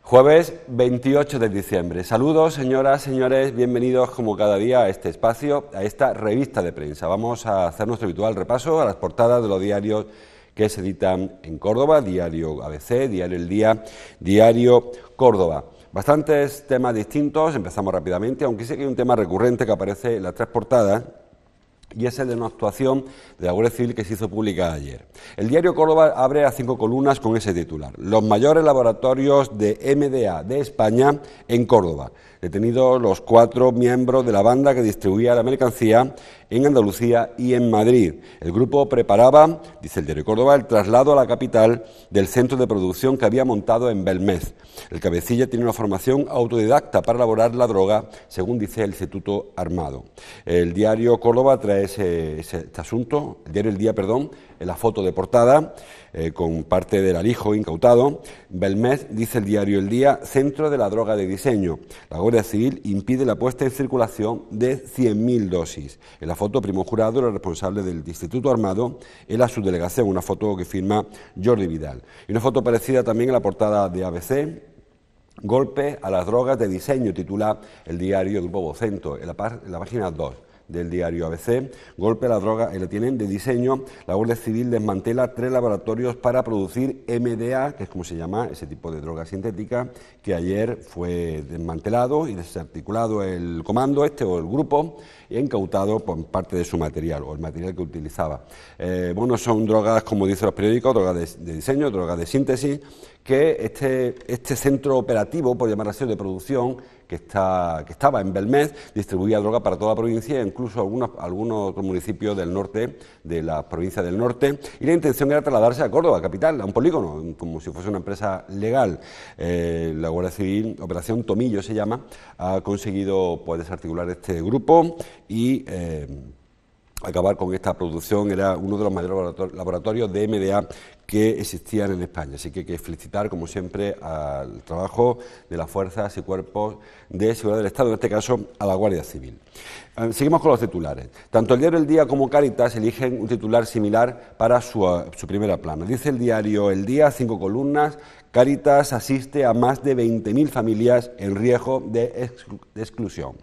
Jueves 28 de diciembre. Saludos, señoras, señores, bienvenidos como cada día a este espacio, a esta revista de prensa. Vamos a hacer nuestro habitual repaso a las portadas de los diarios que se editan en Córdoba, Diario ABC, Diario El Día, Diario Córdoba. Bastantes temas distintos, empezamos rápidamente, aunque sí que hay un tema recurrente que aparece en las tres portadas, y es el de una actuación de la Guardia Civil que se hizo pública ayer. El diario Córdoba abre a 5 columnas con ese titular: los mayores laboratorios de MDA de España en Córdoba. Detenidos los 4 miembros de la banda que distribuía la mercancía en Andalucía y en Madrid. El grupo preparaba, dice el diario Córdoba, el traslado a la capital del centro de producción que había montado en Belmez. El cabecilla tiene una formación autodidacta para elaborar la droga, según dice el Instituto Armado. El diario Córdoba trae este asunto, el diario El Día, en la foto de portada, con parte del alijo incautado. Belmez, dice el diario El Día, centro de la droga de diseño. La Guardia Civil impide la puesta en circulación de 100.000 dosis. En la foto, Primo Jurado, el responsable del Instituto Armado, en la subdelegación, una foto que firma Jordi Vidal. Y una foto parecida también en la portada de ABC. Golpe a las drogas de diseño, titula el diario Grupo Vocento, en la página 2. Del diario ABC, golpe a la droga, la tienen de diseño. La Guardia Civil desmantela 3 laboratorios para producir MDA, que es como se llama ese tipo de droga sintética, que ayer fue desmantelado y desarticulado el comando o el grupo, y incautado por parte de su material, o el material que utilizaba. Son drogas, como dicen los periódicos, drogas de diseño, drogas de síntesis, que este centro operativo, por llamarlo así, de producción, que estaba en Belmez, distribuía droga para toda la provincia e incluso algunos otros municipios del norte, de la provincia del norte, y la intención era trasladarse a Córdoba, capital, a un polígono, como si fuese una empresa legal. La Guardia Civil, Operación Tomillo se llama, ha conseguido desarticular este grupo y acabar con esta producción. Era uno de los mayores laboratorios de MDA que existían en España. Así que hay que felicitar, como siempre, al trabajo de las fuerzas y cuerpos de seguridad del Estado, en este caso a la Guardia Civil. Seguimos con los titulares. Tanto el diario El Día como Cáritas eligen un titular similar para su primera plana. Dice el diario El Día, 5 columnas: Cáritas asiste a más de 20.000 familias en riesgo de exclusión.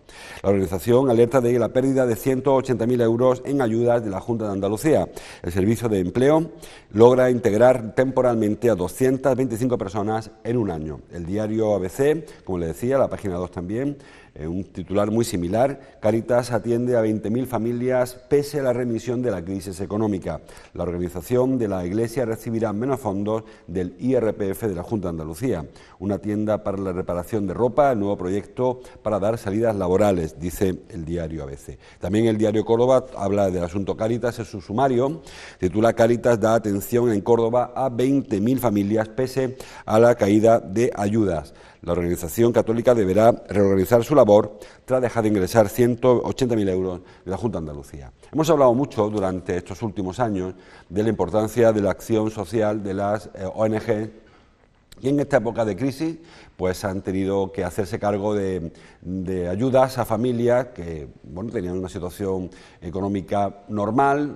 La organización alerta de la pérdida de 180.000 euros en ayudas de la Junta de Andalucía. El Servicio de Empleo logra integrar temporalmente a 225 personas en un año. El diario ABC, como le decía, la página 2 también, un titular muy similar: Cáritas atiende a 20.000 familias pese a la remisión de la crisis económica. La organización de la Iglesia recibirá menos fondos del IRPF de la Junta de Andalucía. Una tienda para la reparación de ropa, el nuevo proyecto para dar salidas laborales, dice el diario ABC. También el diario Córdoba habla del asunto Cáritas en su sumario, titula: Cáritas da atención en Córdoba a 20.000 familias pese a la caída de ayudas. La organización católica deberá reorganizar su labor tras dejar de ingresar 180.000 euros de la Junta de Andalucía. Hemos hablado mucho durante estos últimos años de la importancia de la acción social de las ONG, y en esta época de crisis han tenido que hacerse cargo de ayudas a familias que tenían una situación económica normal,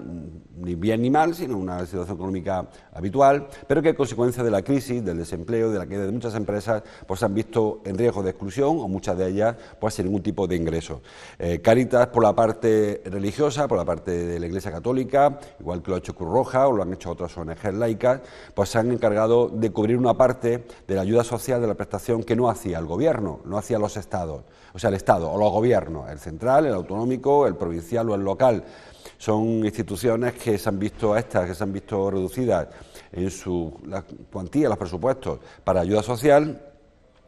ni bien ni mal, sino una situación económica habitual, pero que a consecuencia de la crisis, del desempleo, de la caída de muchas empresas, se han visto en riesgo de exclusión, o muchas de ellas sin ningún tipo de ingreso. Cáritas, por la parte religiosa, por la parte de la Iglesia Católica, igual que lo ha hecho Cruz Roja o lo han hecho otras ONG laicas, se han encargado de cubrir una parte de la ayuda social, de la prestación que no hacía el gobierno, no hacía los estados, o sea, el Estado o los gobiernos, el central, el autonómico, el provincial o el local. Son instituciones que se han visto reducidas en la cuantía, los presupuestos para ayuda social,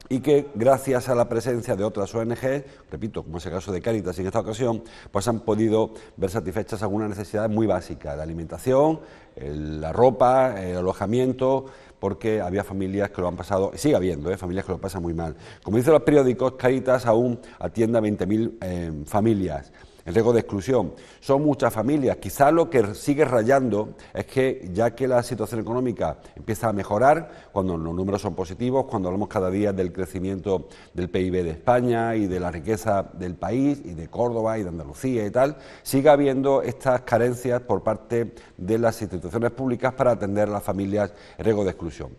y que gracias a la presencia de otras ONG, repito, como es el caso de Cáritas en esta ocasión, han podido ver satisfechas algunas necesidades muy básicas de alimentación, la ropa, el alojamiento, porque había familias que lo han pasado, y sigue habiendo, familias que lo pasan muy mal. Como dicen los periódicos, Cáritas aún atiende a 20.000 familias en riesgo de exclusión. Son muchas familias. Quizá lo que sigue rayando es que, ya que la situación económica empieza a mejorar, cuando los números son positivos, cuando hablamos cada día del crecimiento del PIB de España y de la riqueza del país y de Córdoba y de Andalucía y tal, sigue habiendo estas carencias por parte de las instituciones públicas para atender a las familias en riesgo de exclusión.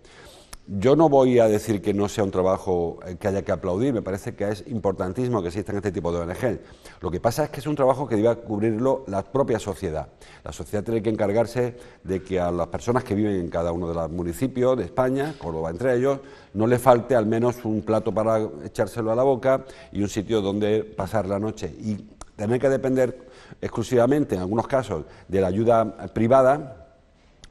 Yo no voy a decir que no sea un trabajo que haya que aplaudir, me parece que es importantísimo que existan este tipo de ONG. Lo que pasa es que es un trabajo que debe cubrirlo la propia sociedad. La sociedad tiene que encargarse de que a las personas que viven en cada uno de los municipios de España, Córdoba entre ellos, no le falte al menos un plato para echárselo a la boca y un sitio donde pasar la noche. Y tener que depender exclusivamente, en algunos casos, de la ayuda privada,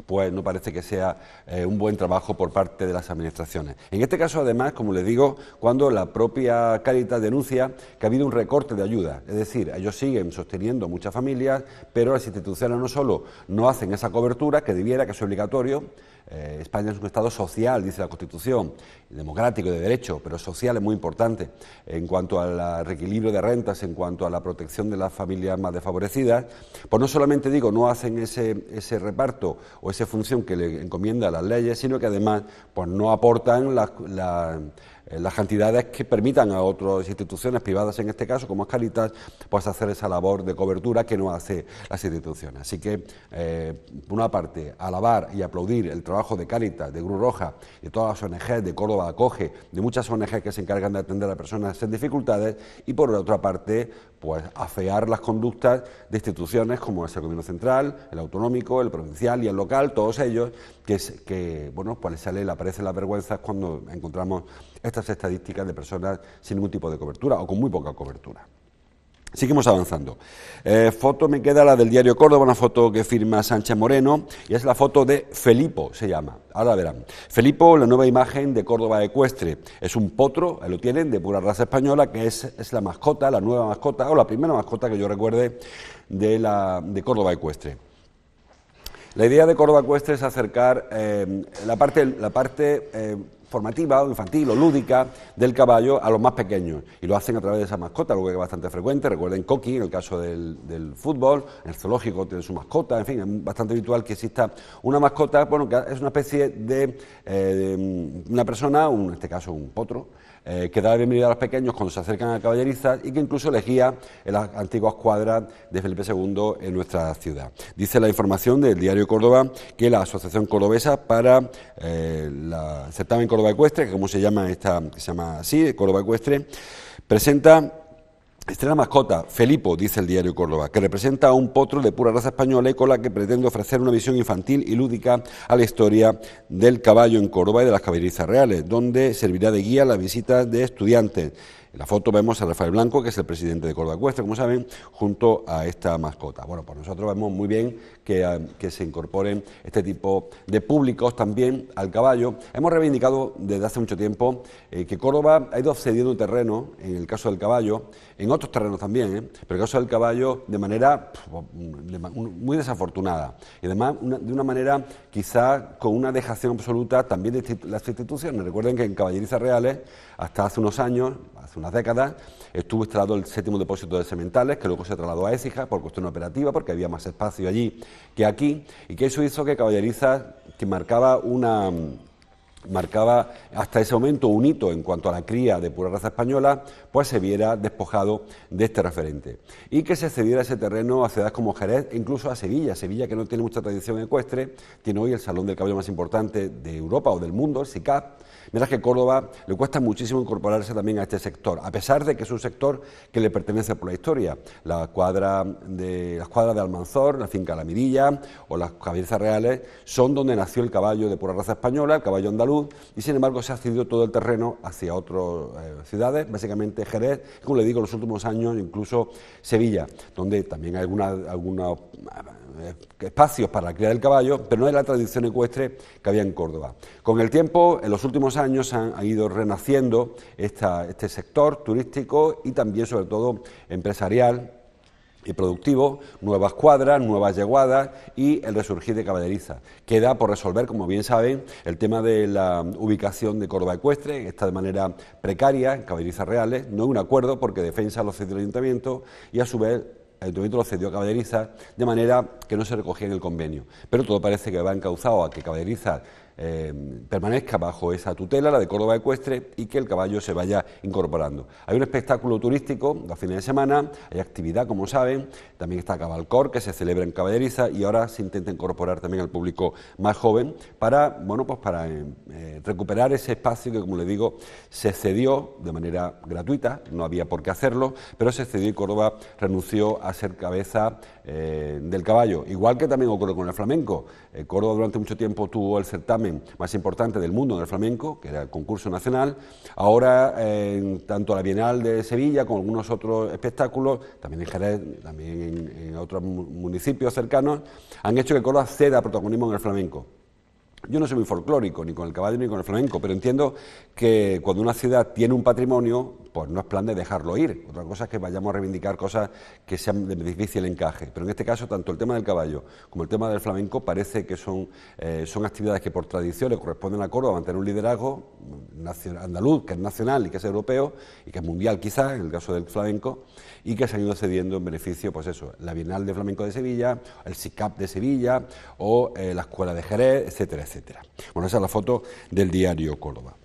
pues no parece que sea un buen trabajo por parte de las administraciones. En este caso, además, como les digo, cuando la propia Cáritas denuncia que ha habido un recorte de ayuda, es decir, ellos siguen sosteniendo muchas familias, pero las instituciones no solo no hacen esa cobertura que debiera, que es obligatorio. España es un Estado social, dice la Constitución, democrático y de derecho, pero social es muy importante en cuanto al reequilibrio de rentas, en cuanto a la protección de las familias más desfavorecidas. Pues no solamente digo, no hacen ese reparto o esa función que le encomienda las leyes, sino que además pues no aportan las cantidades que permitan a otras instituciones privadas, en este caso, como es Cáritas, pues hacer esa labor de cobertura que no hace las instituciones. Así que, por una parte, alabar y aplaudir el trabajo de Cáritas, de Cruz Roja, de todas las ONG, de Córdoba Acoge, de muchas ONG que se encargan de atender a personas en dificultades, y por otra parte, pues afear las conductas de instituciones como es el Gobierno Central, el autonómico, el provincial y el local, todos ellos bueno, pues le aparecen las vergüenzas cuando encontramos estas estadísticas de personas sin ningún tipo de cobertura o con muy poca cobertura. Seguimos avanzando. Foto me queda la del diario Córdoba, una foto que firma Sánchez Moreno, y es la foto de Felipo, se llama. Ahora verán. Felipo, la nueva imagen de Córdoba Ecuestre. Es un potro, ahí lo tienen, de pura raza española, que es la mascota, la nueva mascota, o la primera mascota que yo recuerde de Córdoba Ecuestre. La idea de Córdoba Ecuestre es acercar la parte formativa o infantil o lúdica del caballo a los más pequeños, y lo hacen a través de esa mascota, algo que es bastante frecuente. Recuerden Coqui, en el caso del fútbol, en el zoológico tiene su mascota, en fin, es bastante habitual que exista una mascota, bueno, que es una especie de una persona, en este caso un potro, que da la bienvenida a los pequeños cuando se acercan a caballerizas y que incluso les guía en las antiguas cuadras de Felipe II en nuestra ciudad. Dice la información del diario Córdoba que la Asociación Cordobesa para la certamen Córdoba Ecuestre, que como se llama que se llama así, Córdoba Ecuestre, estrena mascota, Felipo, dice el diario Córdoba, que representa a un potro de pura raza española y con la que pretende ofrecer una visión infantil y lúdica a la historia del caballo en Córdoba y de las caballerizas reales, donde servirá de guía a las visitas de estudiantes. En la foto vemos a Rafael Blanco, que es el presidente de Córdoba Ecuestre, como saben, junto a esta mascota. Bueno, pues nosotros vemos muy bien que se incorporen este tipo de públicos también al caballo. Hemos reivindicado desde hace mucho tiempo que Córdoba ha ido cediendo terreno, en el caso del caballo, en otros terrenos también, pero en el caso del caballo de manera muy desafortunada, y además de una manera quizá con una dejación absoluta también de las instituciones. Recuerden que en Caballerizas Reales, hasta hace unos años, hace unas décadas, estuvo instalado el 7º depósito de sementales, que luego se trasladó a Écija por cuestión operativa, porque había más espacio allí que aquí, y que eso hizo que Caballerizas, que marcaba hasta ese momento un hito en cuanto a la cría de pura raza española, pues se viera despojado de este referente, y que se cediera ese terreno a ciudades como Jerez e incluso a Sevilla, que no tiene mucha tradición ecuestre, tiene hoy el salón del caballo más importante de Europa o del mundo, el SICAP, mientras que Córdoba le cuesta muchísimo incorporarse también a este sector, a pesar de que es un sector que le pertenece por la historia. Las cuadras de Almanzor, la finca La Mirilla o las Caballerizas Reales son donde nació el caballo de pura raza española, el caballo andaluz, y sin embargo se ha cedido todo el terreno hacia otras ciudades, básicamente Jerez, como le digo, en los últimos años incluso Sevilla, donde también hay algunos espacios para la cría del caballo, pero no es la tradición ecuestre que había en Córdoba. Con el tiempo, en los últimos años han ido renaciendo este sector turístico y también, sobre todo, empresarial y productivo, nuevas cuadras, nuevas yeguadas y el resurgir de caballerizas. Queda por resolver, como bien saben, el tema de la ubicación de Córdoba Ecuestre, que está de manera precaria en Caballerizas Reales. No hay un acuerdo porque Defensa lo cedió el Ayuntamiento y a su vez el Ayuntamiento lo cedió a Caballerizas de manera que no se recogía en el convenio. Pero todo parece que va encauzado a que Caballerizas permanezca bajo esa tutela, la de Córdoba Ecuestre, y que el caballo se vaya incorporando. Hay un espectáculo turístico los fines de semana, hay actividad, como saben, también está Cabalcor, que se celebra en Caballeriza, y ahora se intenta incorporar también al público más joven para, bueno, pues para recuperar ese espacio que, como les digo, se cedió de manera gratuita, no había por qué hacerlo, pero se cedió y Córdoba renunció a ser cabeza del caballo, igual que también ocurre con el flamenco. Córdoba durante mucho tiempo tuvo el certamen más importante del mundo en el flamenco, que era el concurso nacional. Ahora, tanto la Bienal de Sevilla como algunos otros espectáculos, también en Jerez, también en otros municipios cercanos, han hecho que Córdoba ceda protagonismo en el flamenco. Yo no soy muy folclórico, ni con el caballo ni con el flamenco, pero entiendo que cuando una ciudad tiene un patrimonio, pues no es plan de dejarlo ir. Otra cosa es que vayamos a reivindicar cosas que sean de difícil encaje. Pero en este caso, tanto el tema del caballo como el tema del flamenco parece que son actividades que por tradición le corresponden a Córdoba mantener un liderazgo andaluz, que es nacional y que es europeo y que es mundial quizás, en el caso del flamenco, y que se han ido cediendo en beneficio, pues eso, la Bienal de Flamenco de Sevilla, el SICAP de Sevilla o la Escuela de Jerez, etcétera, etcétera. Bueno, esa es la foto del diario Córdoba.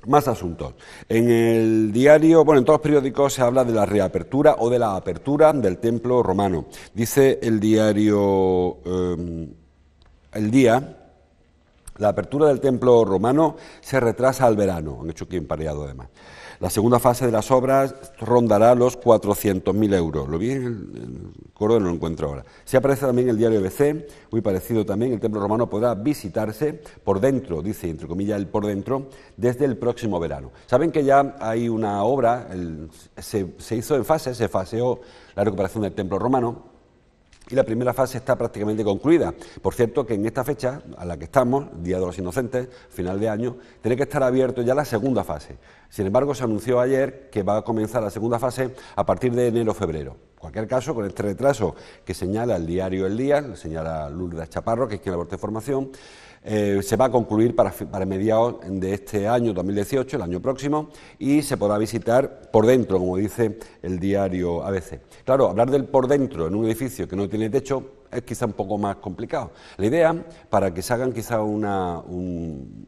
Más asuntos. En el diario, bueno, en todos los periódicos se habla de la reapertura o de la apertura del templo romano. Dice el diario El Día, la apertura del templo romano se retrasa al verano, han hecho aquí un pareado además. La segunda fase de las obras rondará los 400.000 euros. Lo vi en el Córdoba, no lo encuentro ahora. Se aparece también el diario ABC, muy parecido también. El templo romano podrá visitarse por dentro, dice entre comillas el por dentro, desde el próximo verano. Saben que ya hay una obra, se hizo en fase, se faseó la recuperación del templo romano, y la primera fase está prácticamente concluida. Por cierto, que en esta fecha, a la que estamos, Día de los Inocentes, final de año, tiene que estar abierto ya la segunda fase. Sin embargo, se anunció ayer que va a comenzar la segunda fase a partir de enero o febrero. En cualquier caso, con este retraso que señala el diario El Día, señala Lourdes Chaparro, que es quien aporta información, se va a concluir para mediados de este año 2018, el año próximo, y se podrá visitar por dentro, como dice el diario ABC. Claro, hablar del por dentro en un edificio que no tiene techo es quizá un poco más complicado. La idea, para que se hagan quizá un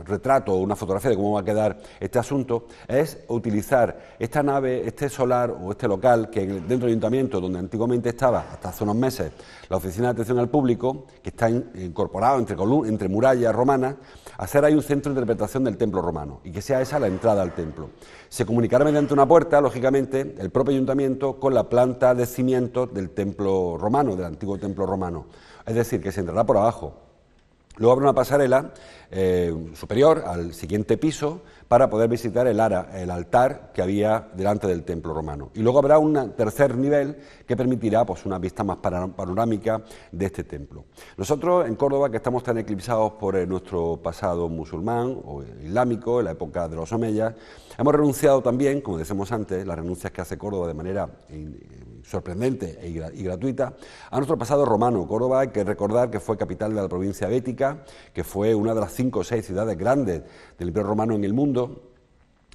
retrato o una fotografía de cómo va a quedar este asunto, es utilizar esta nave, este solar o este local que dentro del ayuntamiento, donde antiguamente estaba, hasta hace unos meses, la oficina de atención al público, que está incorporado entre murallas romanas, hacer ahí un centro de interpretación del templo romano y que sea esa la entrada al templo. Se comunicará mediante una puerta, lógicamente, el propio ayuntamiento con la planta de cimientos del templo romano, del antiguo templo romano. Es decir, que se entrará por abajo. Luego habrá una pasarela superior al siguiente piso para poder visitar el altar que había delante del templo romano. Y luego habrá un tercer nivel que permitirá pues, una vista más panorámica de este templo. Nosotros en Córdoba, que estamos tan eclipsados por nuestro pasado musulmán o islámico, en la época de los omeyas, hemos renunciado también, como decíamos antes, las renuncias que hace Córdoba de manera sorprendente y gratuita, a nuestro pasado romano. Córdoba, hay que recordar que fue capital de la provincia bética, que fue una de las 5 o 6 ciudades grandes del Imperio Romano en el mundo,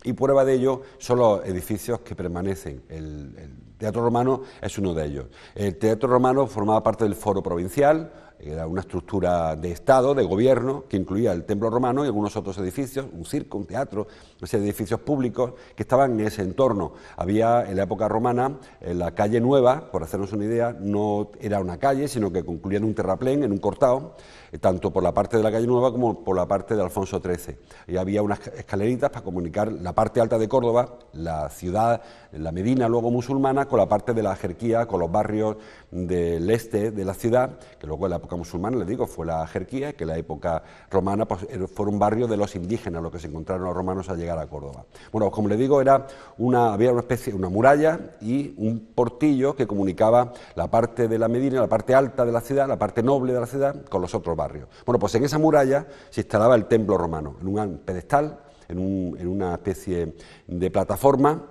y prueba de ello son los edificios que permanecen. El Teatro Romano es uno de ellos. El Teatro Romano formaba parte del Foro Provincial, era una estructura de Estado, de gobierno, que incluía el Templo Romano y algunos otros edificios, un circo, un teatro, una serie de edificios públicos que estaban en ese entorno. Había, en la época romana, en la calle Nueva, por hacernos una idea, no era una calle, sino que concluía en un terraplén, en un cortado, tanto por la parte de la calle Nueva como por la parte de Alfonso XIII. Y había unas escaleritas para comunicar la parte alta de Córdoba, la ciudad, la Medina luego musulmana, con la parte de la jerquía, con los barrios del este de la ciudad, que luego en la época musulmana, les digo, fue la jerquía, que en la época romana pues, fue un barrio de los indígenas, los que se encontraron los romanos al llegar a Córdoba. Bueno, como les digo, había una especie, una muralla y un portillo que comunicaba la parte de la Medina, la parte alta de la ciudad, la parte noble de la ciudad, con los otros barrios. Bueno, pues en esa muralla se instalaba el templo romano, en un pedestal, en una especie de plataforma,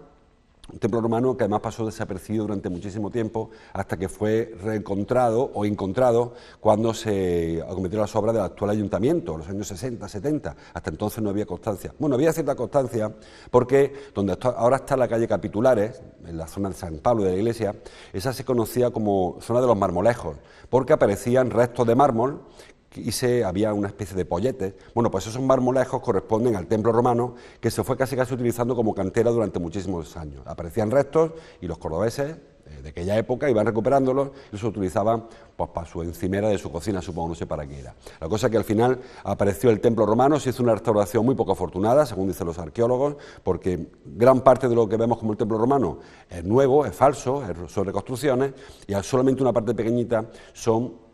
un templo romano que además pasó desapercibido durante muchísimo tiempo hasta que fue reencontrado o encontrado cuando se acometieron las obras del actual ayuntamiento, en los años 60, 70. Hasta entonces no había constancia. Bueno, había cierta constancia porque donde ahora está la calle Capitulares, en la zona de San Pablo de la iglesia, esa se conocía como zona de los marmolejos, porque aparecían restos de mármol había una especie de polletes. Bueno, pues esos marmolejos corresponden al templo romano, que se fue casi utilizando como cantera durante muchísimos años. Aparecían restos y los cordobeses de aquella época iban recuperándolos y los utilizaban pues para su encimera de su cocina, supongo, no sé para qué era. La cosa es que al final apareció el templo romano, se hizo una restauración muy poco afortunada, según dicen los arqueólogos, porque gran parte de lo que vemos como el templo romano es nuevo, es falso, son reconstrucciones, y solamente una parte pequeñita son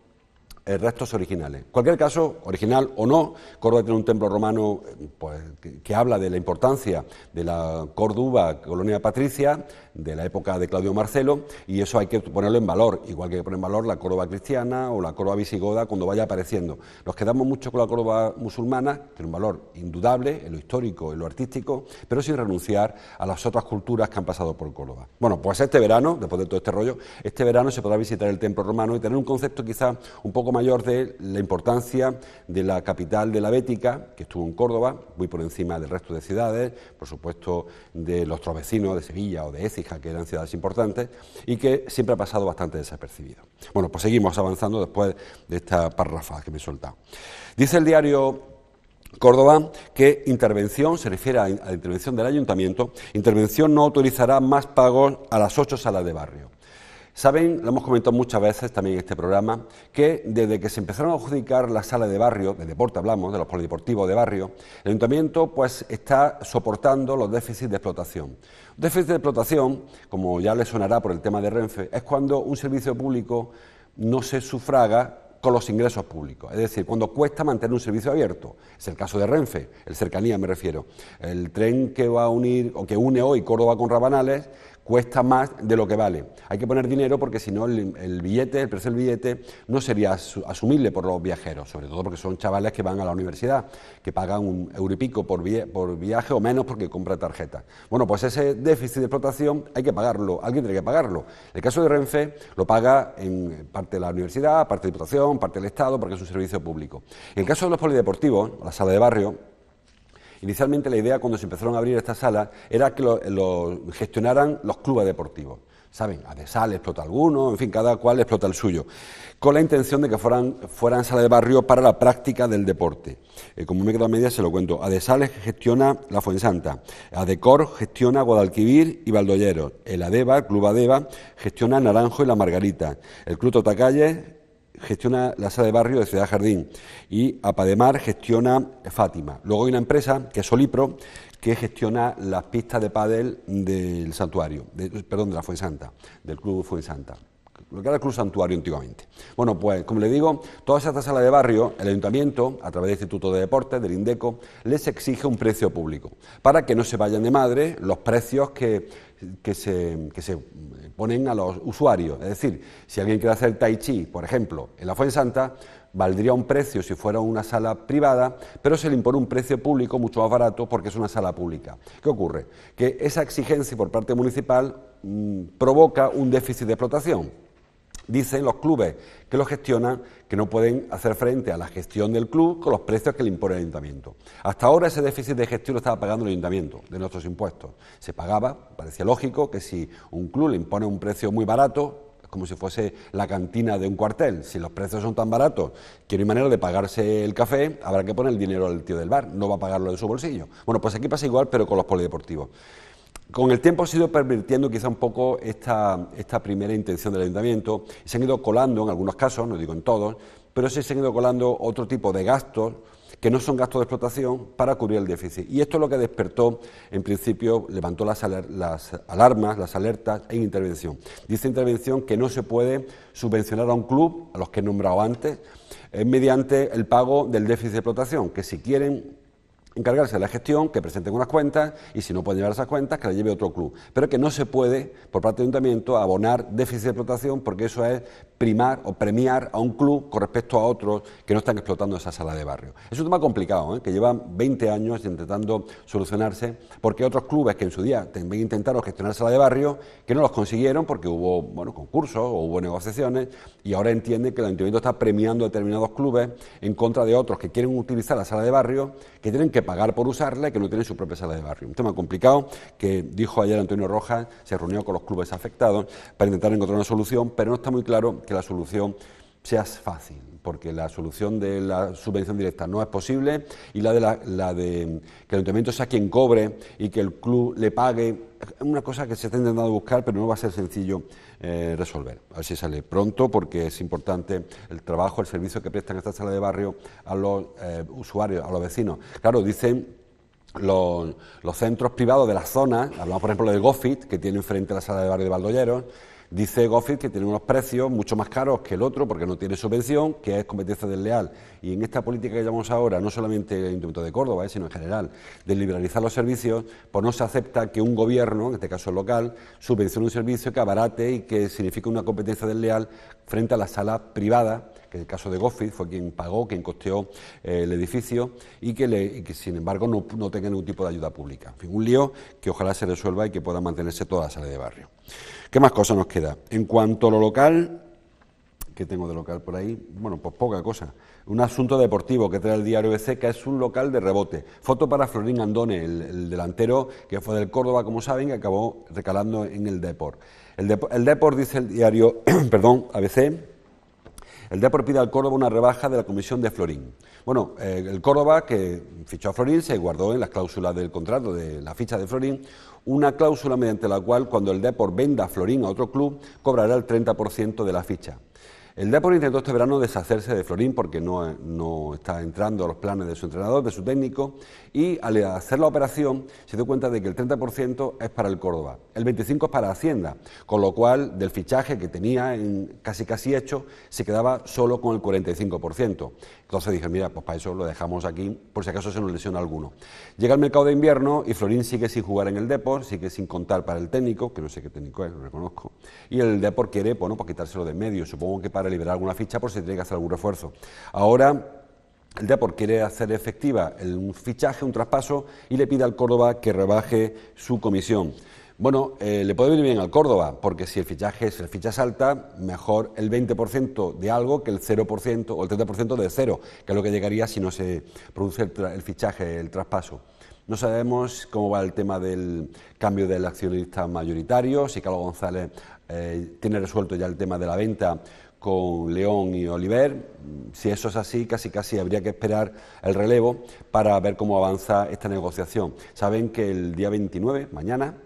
restos originales. En cualquier caso, original o no, Córdoba tiene un templo romano pues, que habla de la importancia de la Córdoba, colonia patricia, de la época de Claudio Marcelo, y eso hay que ponerlo en valor, igual que hay que poner en valor la Córdoba cristiana o la Córdoba visigoda cuando vaya apareciendo. Nos quedamos mucho con la Córdoba musulmana, tiene un valor indudable en lo histórico, en lo artístico, pero sin renunciar a las otras culturas que han pasado por Córdoba. Bueno, pues este verano, después de todo este rollo, este verano se podrá visitar el templo romano y tener un concepto quizá un poco mayor de la importancia de la capital de la Bética, que estuvo en Córdoba, muy por encima del resto de ciudades, por supuesto de nuestros vecinos de Sevilla o de Écija, que eran ciudades importantes, y que siempre ha pasado bastante desapercibido. Bueno, pues seguimos avanzando después de esta parrafada que me he soltado. Dice el diario Córdoba que intervención, se refiere a la intervención del ayuntamiento, intervención no autorizará más pagos a las 8 salas de barrio. Saben, lo hemos comentado muchas veces también en este programa, que desde que se empezaron a adjudicar las salas de barrio, de deporte hablamos, de los polideportivos de barrio, el ayuntamiento pues está soportando los déficits de explotación. Un déficit de explotación, como ya les sonará por el tema de Renfe, es cuando un servicio público no se sufraga con los ingresos públicos, es decir, cuando cuesta mantener un servicio abierto. Es el caso de Renfe, el cercanía me refiero. El tren que va a unir o que une hoy Córdoba con Rabanales cuesta más de lo que vale. Hay que poner dinero porque si no el billete, el precio del billete no sería asumible por los viajeros, sobre todo porque son chavales que van a la universidad, que pagan €1 y pico por viaje o menos porque compran tarjetas. Bueno, pues ese déficit de explotación hay que pagarlo, alguien tiene que pagarlo. El caso de Renfe lo paga en parte de la universidad, parte de la Diputación, parte del Estado, porque es un servicio público. En el caso de los polideportivos, la sala de barrio, inicialmente la idea cuando se empezaron a abrir estas salas era que lo gestionaran los clubes deportivos. ¿Saben? Adesal explota alguno, en fin, cada cual explota el suyo, con la intención de que fueran salas de barrio para la práctica del deporte. Como me he quedado a medias se lo cuento. Adesal gestiona la Fuensanta, Adecor gestiona Guadalquivir y Valdollero, el Adeva, el Club Adeva, gestiona Naranjo y La Margarita, el Club Totacalle gestiona la sala de barrio de Ciudad Jardín y Apademar gestiona Fátima. Luego hay una empresa que es Solipro que gestiona las pistas de pádel del santuario, de la Fuensanta, del Club Fuensanta, lo que era el Club Santuario antiguamente. Bueno, pues como le digo, todas estas salas de barrio, el ayuntamiento, a través del Instituto de Deportes, del INDECO, les exige un precio público, para que no se vayan de madre los precios que se ponen a los usuarios. Es decir, si alguien quiere hacer tai chi, por ejemplo, en la Fuensanta, valdría un precio si fuera una sala privada, pero se le impone un precio público mucho más barato porque es una sala pública. ¿Qué ocurre? Que esa exigencia por parte municipal provoca un déficit de explotación. Dicen los clubes que lo gestionan que no pueden hacer frente a la gestión del club con los precios que le impone el ayuntamiento. Hasta ahora ese déficit de gestión lo estaba pagando el ayuntamiento, de nuestros impuestos. Se pagaba, parecía lógico que si un club le impone un precio muy barato, es como si fuese la cantina de un cuartel, si los precios son tan baratos que no hay manera de pagarse el café, habrá que poner el dinero al tío del bar, no va a pagarlo de su bolsillo. Bueno, pues aquí pasa igual, pero con los polideportivos. Con el tiempo se ha ido pervirtiendo quizá un poco esta primera intención del ayuntamiento y se han ido colando en algunos casos, no digo en todos, pero sí se han ido colando otro tipo de gastos que no son gastos de explotación para cubrir el déficit. Y esto es lo que despertó, en principio, levantó las alarmas, las alertas en intervención. Dice intervención que no se puede subvencionar a un club, a los que he nombrado antes, mediante el pago del déficit de explotación, que si quieren encargarse de la gestión, que presenten unas cuentas y si no pueden llevar esas cuentas, que las lleve otro club. Pero que no se puede, por parte del ayuntamiento, abonar déficit de explotación porque eso es primar o premiar a un club con respecto a otros que no están explotando esa sala de barrio. Es un tema complicado, que llevan 20 años intentando solucionarse porque otros clubes que en su día también intentaron gestionar sala de barrio, que no los consiguieron porque hubo concursos o hubo negociaciones y ahora entienden que el ayuntamiento está premiando a determinados clubes en contra de otros que quieren utilizar la sala de barrio, que tienen que pagar por usarla y que no tienen su propia sala de barrio. Un tema complicado que dijo ayer Antonio Rojas, se reunió con los clubes afectados para intentar encontrar una solución, pero no está muy claro que la solución sea fácil, porque la solución de la subvención directa no es posible y la de que el ayuntamiento sea quien cobre y que el club le pague, es una cosa que se está intentando buscar, pero no va a ser sencillo resolver. A ver si sale pronto, porque es importante el trabajo, el servicio que prestan estas salas de barrio a los usuarios, a los vecinos. Claro, dicen los centros privados de las zonas, hablamos por ejemplo de Gofit, que tiene enfrente la sala de barrio de Valdoyeros. Dice Gofit que tiene unos precios mucho más caros que el otro porque no tiene subvención, que es competencia desleal. Y en esta política que llevamos ahora, no solamente el Ayuntamiento de Córdoba, sino en general, de liberalizar los servicios, pues no se acepta que un gobierno, en este caso local, subvencione un servicio que abarate y que signifique una competencia desleal frente a la sala privada, que en el caso de Gofit fue quien pagó, quien costeó el edificio y que sin embargo no tenga ningún tipo de ayuda pública. En fin, un lío que ojalá se resuelva y que pueda mantenerse toda la sala de barrio. ¿Qué más cosas nos queda? En cuanto a lo local, ¿qué tengo de local por ahí? Bueno, pues poca cosa. Un asunto deportivo que trae el diario ABC, que es un local de rebote. Foto para Florín Andone, el delantero que fue del Córdoba, como saben, que acabó recalando en el Depor. El Depor, dice el diario, perdón, ABC, el Depor pide al Córdoba una rebaja de la comisión de Florín. Bueno, el Córdoba, que fichó a Florín, se guardó en las cláusulas del contrato de la ficha de Florín una cláusula mediante la cual cuando el Depor venda a Florín a otro club cobrará el 30% de la ficha. El Depor intentó este verano deshacerse de Florín porque no está entrando a los planes de su entrenador, de su técnico, y al hacer la operación se dio cuenta de que el 30% es para el Córdoba, el 25% es para Hacienda, con lo cual del fichaje que tenía casi hecho se quedaba solo con el 45%. Entonces dije, mira, pues para eso lo dejamos aquí por si acaso se nos lesiona alguno. Llega el mercado de invierno y Florín sigue sin jugar en el Depor, sigue sin contar para el técnico, que no sé qué técnico es, lo reconozco, y el Depor quiere, bueno, pues quitárselo de en medio, supongo que para liberar alguna ficha por si tiene que hacer algún refuerzo. Ahora el Depor quiere hacer efectiva un fichaje, un traspaso, y le pide al Córdoba que rebaje su comisión. Bueno, le puede venir bien al Córdoba, porque si la ficha es alta, mejor el 20% de algo que el 0% o el 30% de cero, que es lo que llegaría si no se produce el fichaje, el traspaso. No sabemos cómo va el tema del cambio del accionista mayoritario, si Carlos González tiene resuelto ya el tema de la venta con León y Oliver. Si eso es así, casi habría que esperar el relevo para ver cómo avanza esta negociación. Saben que el día 29, mañana,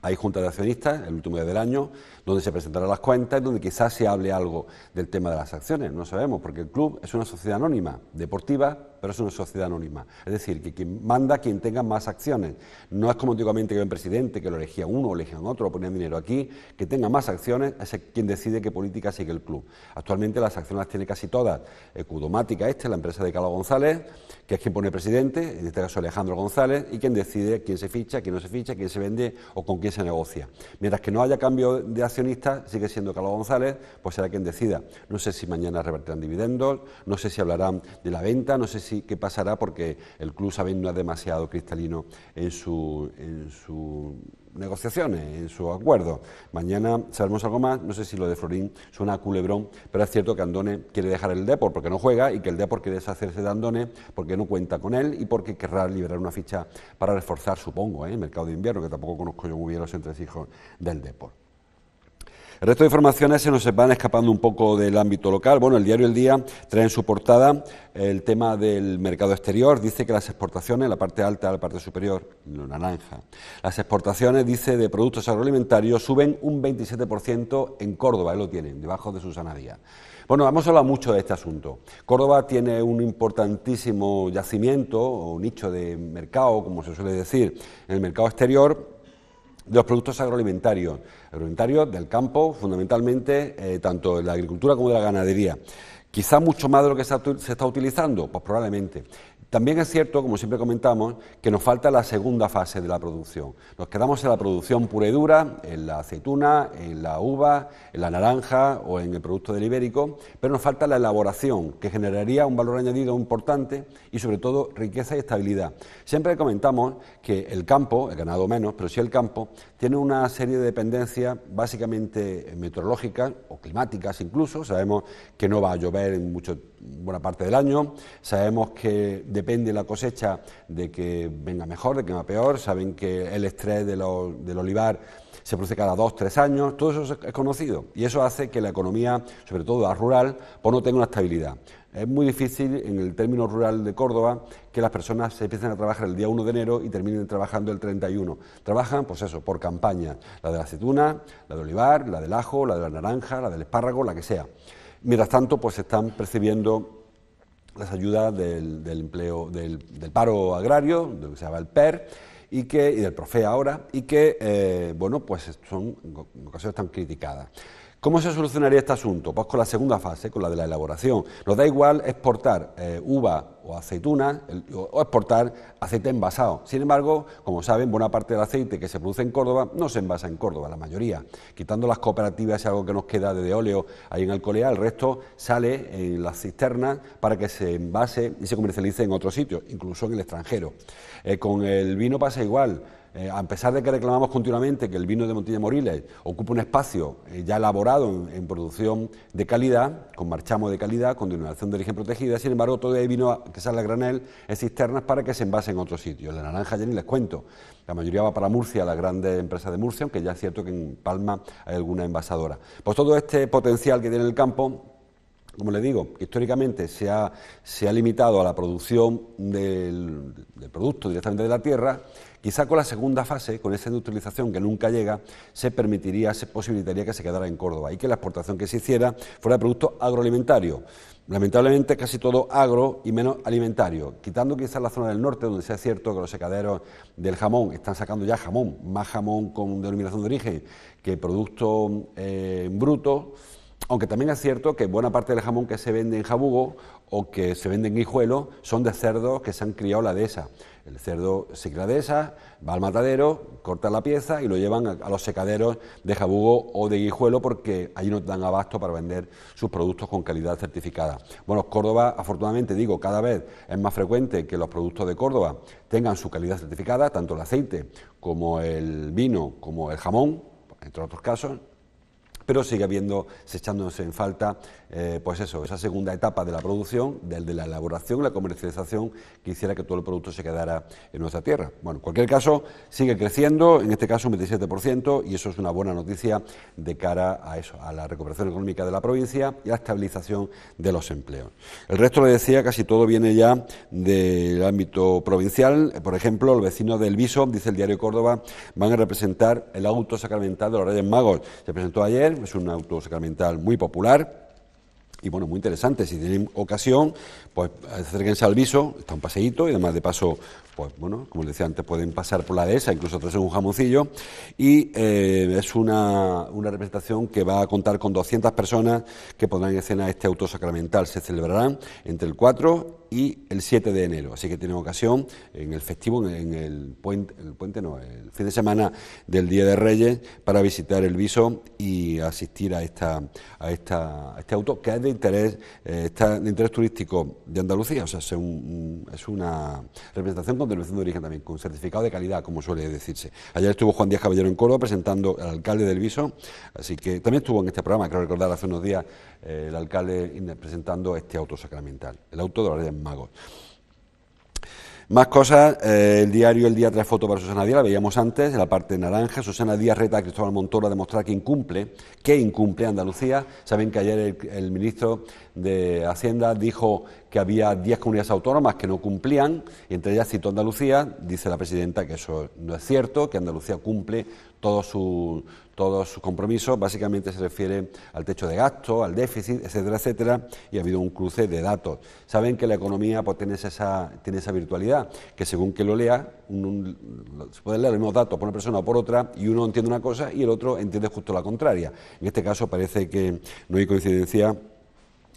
hay junta de accionistas, el último día del año, donde se presentarán las cuentas y donde quizás se hable algo del tema de las acciones. No sabemos, porque el club es una sociedad anónima, deportiva, pero es una sociedad anónima. Es decir, que quien manda, quien tenga más acciones. No es como antiguamente que había un presidente, que lo elegía uno, o elegían otro, o ponían dinero aquí. Que tenga más acciones es quien decide qué política sigue el club. Actualmente las acciones las tiene casi todas Cudomática, la empresa de Carlos González, que es quien pone presidente, en este caso Alejandro González, y quien decide quién se ficha, quién no se ficha, quién se vende o con quién se negocia. Mientras que no haya cambio de accionista, sigue siendo Carlos González, pues será quien decida. No sé si mañana revertirán dividendos, no sé si hablarán de la venta, no sé si qué pasará, porque el club, saben, no es demasiado cristalino en sus negociaciones, en sus acuerdos. Mañana sabremos algo más, no sé si lo de Florín suena a culebrón, pero es cierto que Andone quiere dejar el Depor porque no juega y que el Depor quiere deshacerse de Andone porque no cuenta con él y porque querrá liberar una ficha para reforzar, supongo, el mercado de invierno, que tampoco conozco yo muy bien los entresijos del Depor. El resto de informaciones se nos van escapando un poco del ámbito local. Bueno, el diario El Día trae en su portada el tema del mercado exterior. Dice que las exportaciones, la parte alta, la parte superior, lo naranja, las exportaciones, dice, de productos agroalimentarios suben un 27% en Córdoba, ahí lo tienen, debajo de Susana Díaz. Bueno, hemos hablado mucho de este asunto. Córdoba tiene un importantísimo yacimiento o nicho de mercado, como se suele decir, en el mercado exterior, de los productos agroalimentarios del campo, fundamentalmente, tanto de la agricultura como de la ganadería. Quizá mucho más de lo que se está utilizando, pues probablemente. También es cierto, como siempre comentamos, que nos falta la segunda fase de la producción. Nos quedamos en la producción pura y dura, en la aceituna, en la uva, en la naranja o en el producto del ibérico, pero nos falta la elaboración, que generaría un valor añadido importante y sobre todo riqueza y estabilidad. Siempre comentamos que el campo, el ganado menos, pero sí el campo, tiene una serie de dependencias básicamente meteorológicas o climáticas incluso. Sabemos que no va a llover en buena parte del año, sabemos que depende la cosecha de que venga mejor, de que venga peor. Saben que el estrés del olivar se produce cada 2 o 3 años, todo eso es conocido y eso hace que la economía, sobre todo la rural, pues no tenga una estabilidad. Es muy difícil en el término rural de Córdoba que las personas se empiecen a trabajar el día 1 de enero y terminen trabajando el 31. Trabajan, pues eso, por campaña, la de la aceituna, la de olivar, la del ajo, la de la naranja, la del espárrago, la que sea. Mientras tanto, pues se están percibiendo las ayudas del empleo, del paro agrario, de lo que se llama el PER, y del PROFE ahora, y que, bueno, pues son en ocasiones tan criticadas. ¿Cómo se solucionaría este asunto? Pues con la segunda fase, con la de la elaboración. Nos da igual exportar uva o aceitunas o exportar aceite envasado. Sin embargo, como saben, buena parte del aceite que se produce en Córdoba no se envasa en Córdoba, la mayoría. Quitando las cooperativas, es algo que nos queda de óleo ahí en Alcolea, el resto sale en las cisternas para que se envase y se comercialice en otros sitios, incluso en el extranjero. Con el vino pasa igual. A pesar de que reclamamos continuamente que el vino de Montilla Moriles ocupa un espacio ya elaborado en producción de calidad, con marchamo de calidad, con denominación de origen protegida, sin embargo todavía hay vino que sale a granel en cisternas para que se envase en otros sitios. La naranja ya ni les cuento, la mayoría va para Murcia, las grandes empresas de Murcia, aunque ya es cierto que en Palma hay alguna envasadora. Pues todo este potencial que tiene el campo, como les digo, históricamente se ha limitado a la producción del producto directamente de la tierra. Quizá con la segunda fase, con esa industrialización que nunca llega, se posibilitaría que se quedara en Córdoba y que la exportación que se hiciera fuera de productos agroalimentarios. Lamentablemente casi todo agro y menos alimentario, quitando quizás la zona del norte, donde sea cierto que los secaderos del jamón están sacando ya jamón, más jamón con denominación de origen que producto bruto. Aunque también es cierto que buena parte del jamón que se vende en Jabugo o que se vende en Guijuelo son de cerdos que se han criado la dehesa. El cerdo se cría la dehesa, va al matadero, corta la pieza y lo llevan a los secaderos de Jabugo o de Guijuelo porque allí no dan abasto para vender sus productos con calidad certificada. Bueno, Córdoba, afortunadamente, digo, cada vez es más frecuente que los productos de Córdoba tengan su calidad certificada, tanto el aceite como el vino, como el jamón, entre otros casos. Pero sigue echándose en falta, pues eso, esa segunda etapa de la producción, de la elaboración y la comercialización, que hiciera que todo el producto se quedara en nuestra tierra. Bueno, en cualquier caso, sigue creciendo, en este caso un 27%, y eso es una buena noticia de cara a eso, a la recuperación económica de la provincia y a la estabilización de los empleos. El resto, le decía, casi todo viene ya del ámbito provincial. Por ejemplo, los vecinos del Viso, dice el diario Córdoba, van a representar el auto sacramental de los Reyes Magos. Se presentó ayer. Es un auto sacramental muy popular y bueno, muy interesante. Si tienen ocasión, pues acérquense al Viso, está un paseíto y además de paso, pues bueno, como les decía antes, pueden pasar por la dehesa, incluso traerse un jamoncillo y es una representación que va a contar con 200 personas que pondrán en escena este auto sacramental. Se celebrarán entre el 4 y el 7 de enero, así que tienen ocasión en el festivo, el fin de semana del Día de Reyes, para visitar el Viso y asistir a este auto que es de interés turístico de Andalucía. O sea, es una representación con denominación de origen también, con certificado de calidad, como suele decirse. Ayer estuvo Juan Díaz Caballero en Córdoba presentando al alcalde del Viso, así que también estuvo en este programa, creo recordar hace unos días, el alcalde presentando este auto sacramental, el auto de los Reyes Magos. Más cosas, el diario El Día trae foto para Susana Díaz, la veíamos antes, en la parte naranja. Susana Díaz reta a Cristóbal Montoro a demostrar que incumple Andalucía. Saben que ayer el ministro de Hacienda dijo que había 10 comunidades autónomas que no cumplían, y entre ellas citó Andalucía. Dice la presidenta que eso no es cierto, que Andalucía cumple todos sus compromisos. Básicamente se refiere al techo de gasto, al déficit, etcétera, etcétera, y ha habido un cruce de datos. Saben que la economía pues tiene esa virtualidad, que según que lo lea, se pueden leer los mismos datos por una persona o por otra, y uno entiende una cosa y el otro entiende justo la contraria. En este caso parece que no hay coincidencia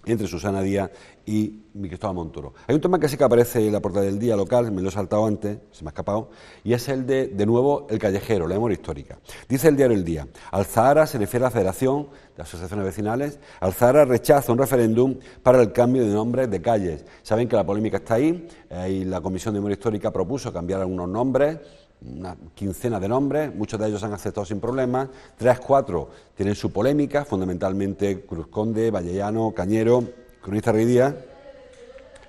entre Susana Díaz y Cristóbal Montoro. Hay un tema que sí que aparece en la portada del Día local, me lo he saltado antes, se me ha escapado, y es el de nuevo, el callejero, la memoria histórica. Dice el diario El Día: Alzahara, se refiere a la Federación de Asociaciones Vecinales, Alzahara rechaza un referéndum para el cambio de nombres de calles. Saben que la polémica está ahí, y la Comisión de Memoria Histórica propuso cambiar algunos nombres, una quincena de nombres, muchos de ellos han aceptado sin problemas, 3, 4 tienen su polémica, fundamentalmente Cruz Conde, Vallellano, Cañero, Cronista Rey Díaz,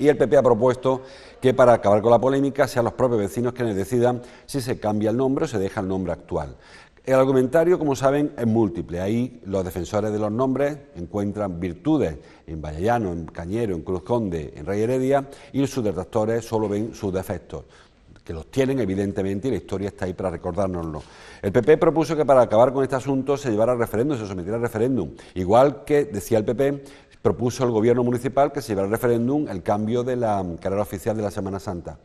Y el PP ha propuesto que para acabar con la polémica sean los propios vecinos quienes decidan si se cambia el nombre o se deja el nombre actual. El argumentario, como saben, es múltiple. Ahí los defensores de los nombres encuentran virtudes en Vallellano, en Cañero, en Cruz Conde, en Rey Heredia, y sus detractores solo ven sus defectos, que los tienen evidentemente, y la historia está ahí para recordárnoslo. El PP propuso que para acabar con este asunto se llevara a referéndum, se sometiera a referéndum, igual que, decía el PP, propuso el gobierno municipal que se llevara a referéndum el cambio de la carrera oficial de la Semana Santa.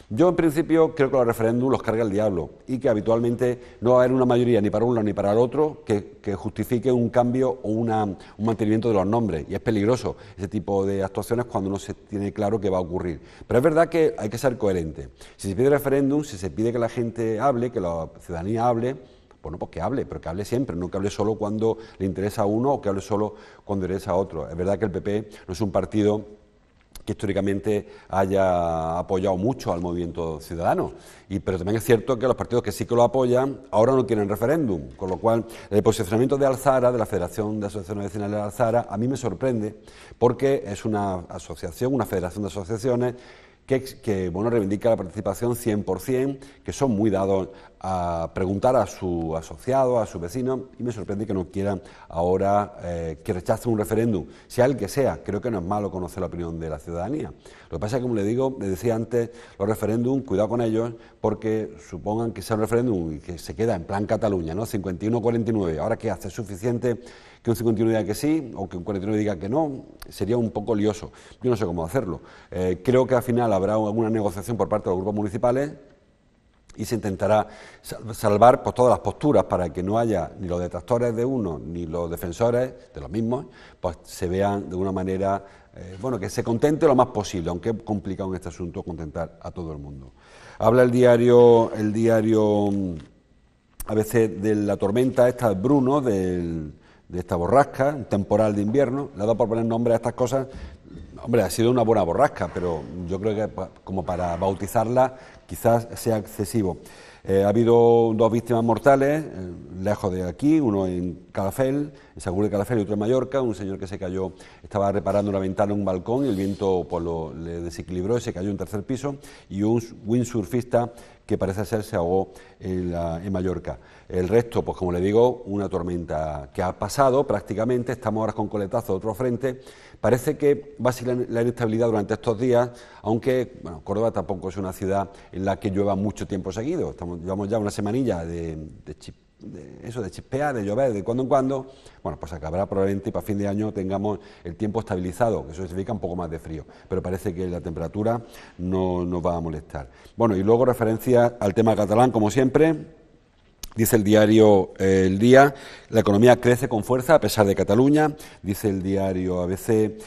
Yo, en principio, creo que los referéndums los carga el diablo y que habitualmente no va a haber una mayoría ni para uno ni para el otro que justifique un cambio o un mantenimiento de los nombres. Y es peligroso ese tipo de actuaciones cuando no se tiene claro qué va a ocurrir. Pero es verdad que hay que ser coherente. Si se pide referéndum, si se pide que la gente hable, que la ciudadanía hable, bueno, pues que hable, pero que hable siempre, no que hable solo cuando le interesa a uno o que hable solo cuando le interesa a otro. Es verdad que el PP no es un partido que históricamente haya apoyado mucho al movimiento ciudadano, pero también es cierto que los partidos que sí que lo apoyan ahora no quieren referéndum, con lo cual el posicionamiento de Alzara, de la Federación de Asociaciones Vecinales de Alzara, a mí me sorprende porque es una asociación, una federación de asociaciones que reivindica la participación 100%, que son muy dados a preguntar a su asociado, a su vecino, y me sorprende que no quieran ahora que rechacen un referéndum, sea el que sea. Creo que no es malo conocer la opinión de la ciudadanía. Lo que pasa es que, como le decía antes, los referéndums, cuidado con ellos, porque supongan que sea un referéndum y que se queda en plan Cataluña, ¿no? 51-49. ¿Ahora qué hace? ¿Es suficiente que un 51 diga que sí o que un 49 diga que no? Sería un poco lioso. Yo no sé cómo hacerlo. Creo que al final habrá alguna negociación por parte de los grupos municipales y se intentará salvar pues, todas las posturas para que no haya ni los detractores de uno ni los defensores de los mismos, pues se vean de una manera, que se contente lo más posible, aunque es complicado en este asunto contentar a todo el mundo. Habla el diario a veces de la tormenta esta, Bruno, de esta borrasca, un temporal de invierno. Le ha dado por poner nombre a estas cosas. Hombre, ha sido una buena borrasca, pero yo creo que como para bautizarla quizás sea excesivo. Ha habido 2 víctimas mortales, lejos de aquí, uno en Calafell, en Segur de Calafell, y otro en Mallorca, un señor que se cayó, estaba reparando una ventana en un balcón y el viento pues, le desequilibró y se cayó en 3er piso, y un windsurfista que parece ser se ahogó en Mallorca. El resto, pues como le digo, una tormenta que ha pasado prácticamente, estamos ahora con coletazo de otro frente. Parece que va a seguir la inestabilidad durante estos días, aunque Córdoba tampoco es una ciudad en la que llueva mucho tiempo seguido. Llevamos ya una semanilla de chispear, de llover de cuando en cuando. Bueno, pues acabará probablemente y para fin de año tengamos el tiempo estabilizado, que eso significa un poco más de frío, pero parece que la temperatura no nos va a molestar. Bueno, y luego referencia al tema catalán, como siempre. Dice el diario El Día, la economía crece con fuerza a pesar de Cataluña. Dice el diario ABC,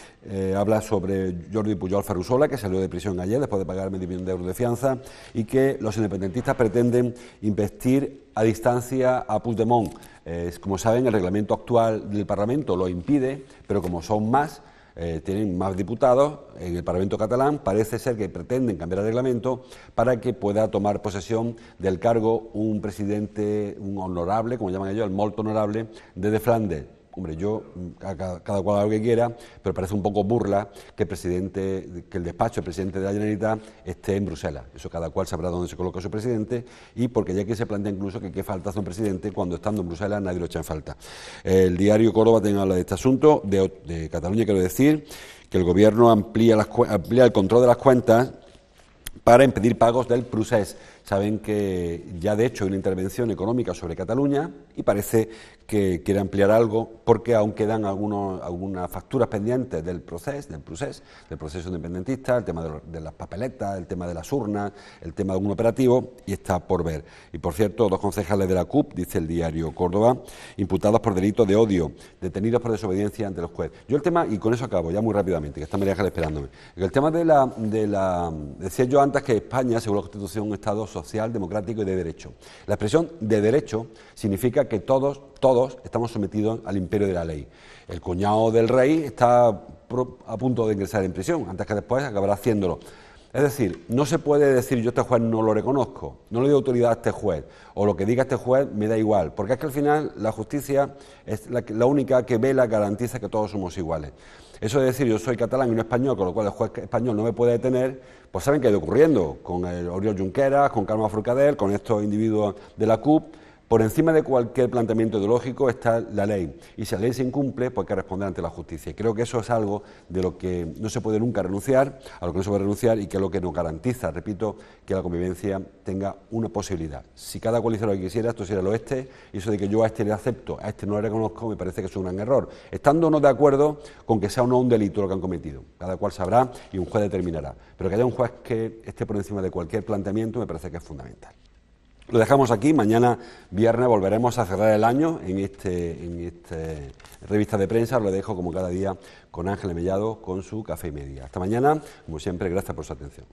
habla sobre Jordi Pujol Ferrusola, que salió de prisión ayer después de pagar medio millón de euros de fianza, y que los independentistas pretenden investir a distancia a Puigdemont. Como saben, el reglamento actual del Parlamento lo impide, pero como son más, tienen más diputados en el Parlamento catalán, parece ser que pretenden cambiar el reglamento para que pueda tomar posesión del cargo un presidente, un honorable, como llaman ellos, el molt honorable, de Flandes. Hombre, cada cual haga lo que quiera, pero parece un poco burla que el despacho del presidente de la Generalitat esté en Bruselas. Eso cada cual sabrá dónde se coloca su presidente, y porque ya que se plantea incluso que qué falta hace un presidente cuando estando en Bruselas nadie lo echa en falta. El diario Córdoba tiene habla de este asunto, de Cataluña quiero decir, que el gobierno amplía el control de las cuentas para impedir pagos del Prusés. Saben que ya de hecho hay una intervención económica sobre Cataluña y parece que quiere ampliar algo porque aún quedan algunas facturas pendientes del proceso independentista, el tema de las papeletas, el tema de las urnas, el tema de algún operativo, y está por ver. Y por cierto, 2 concejales de la CUP, dice el diario Córdoba, imputados por delitos de odio, detenidos por desobediencia ante los jueces. Yo el tema, y con eso acabo ya muy rápidamente, que está María Ángeles esperándome, el tema decía yo antes que España, según la Constitución, es un Estado social, democrático y de derecho. La expresión de derecho significa que todos estamos sometidos al imperio de la ley. El cuñado del rey está a punto de ingresar en prisión, antes que después acabará haciéndolo. Es decir, no se puede decir yo a este juez no lo reconozco, no le doy autoridad a este juez, o lo que diga este juez me da igual, porque es que al final la justicia es la única que vela, garantiza que todos somos iguales. Eso de decir yo soy catalán y no español, con lo cual el juez español no me puede detener, pues saben que ha ido ocurriendo con el Oriol Junqueras, con Carme Forcadell, con estos individuos de la CUP. Por encima de cualquier planteamiento ideológico está la ley, y si la ley se incumple, pues hay que responder ante la justicia. Y creo que eso es algo de lo que no se puede nunca renunciar, a lo que no se puede renunciar y que es lo que nos garantiza, repito, que la convivencia tenga una posibilidad. Si cada cual hiciera lo que quisiera, esto sería el oeste, y eso de que yo a este le acepto, a este no le reconozco, me parece que es un gran error, estando o no de acuerdo con que sea o no un delito lo que han cometido. Cada cual sabrá y un juez determinará. Pero que haya un juez que esté por encima de cualquier planteamiento me parece que es fundamental. Lo dejamos aquí, mañana viernes volveremos a cerrar el año en esta revista de prensa. Lo dejo como cada día con Ángeles Mellado con su Café y Media. Hasta mañana, como siempre, gracias por su atención.